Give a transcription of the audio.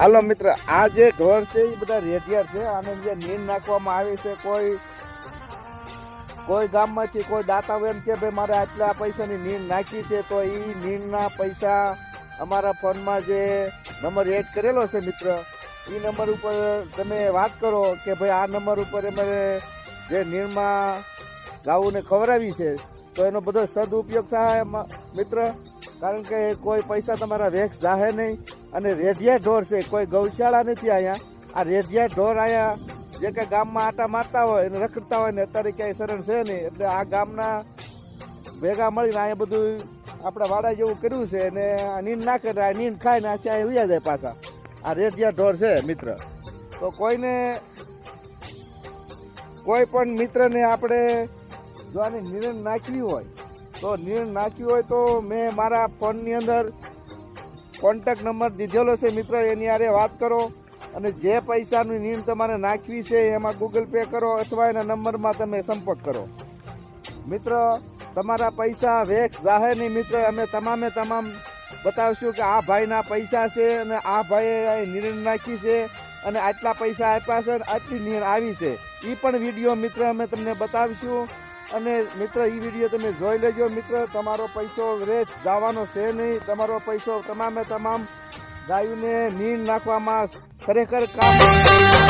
હાલો મિત્ર, આ જે ઢોર છે એ બધા રેઢિયાર છે. આને જે નીંદ નાખવામાં આવે છે, કોઈ ગામમાંથી કોઈ દાતા એમ કે ભાઈ મારે આટલા પૈસાની નીંદ નાખી છે, તો એ નીંદના પૈસા અમારા ફોનમાં જે નંબર એડ કરેલો છે મિત્ર, એ નંબર ઉપર તમે વાત કરો કે ભાઈ આ નંબર ઉપર અમારે જે નીંદમાં ગાઉને ખવડાવી છે, તો એનો બધો સદુપયોગ થાય મિત્ર. કારણ કે કોઈ પૈસા તમારા વેક્સ જાહે નહીં. અને રેઢિયા ઢોર છે, કોઈ ગૌશાળા નથી અહીંયા. આ રેઢિયા ઢોર અહીંયા જે કંઈ ગામમાં આટા મારતા હોય અને રખડતા હોય ને અત્યારે ક્યાંય શરણ છે નહીં, એટલે આ ગામના ભેગા મળીને અહીંયા બધું આપણે વાડા જેવું કર્યું છે. અને આ નીંદ નાખે આ નીંદ ખાય ને આ ત્યાં ઉયા જાય પાછા. આ રેઢિયા ઢોર છે મિત્ર. તો કોઈ પણ મિત્રને આપણે જો આની નીંદ નાખવી હોય તો મેં મારા ફોનની અંદર કોન્ટેક્ટ નંબર દીધેલો છે મિત્ર. એની હારે વાત કરો અને જે પૈસાની નીંદ તમારે નાખવી છે એમાં ગૂગલ પે કરો અથવા એના નંબરમાં તમે સંપર્ક કરો મિત્ર. તમારા પૈસા વેક્સ જાહે નહીં મિત્ર. અમે તમામ બતાવશું કે આ ભાઈના પૈસા છે અને આ ભાઈએ નીંદ નાખી છે અને આટલા પૈસા આપ્યા છે અને આટલી નીંદ આવી છે. એ પણ વિડીયો મિત્ર અમે તમને બતાવીશું. અને મિત્ર, એ વિડીયો તમે જોઈ લેજો મિત્ર. તમારો પૈસો વેચ જવાનો છે નહીં. તમારો પૈસો તમામ ગાયોને નીંદ નાખવામાં ખરેખર કામ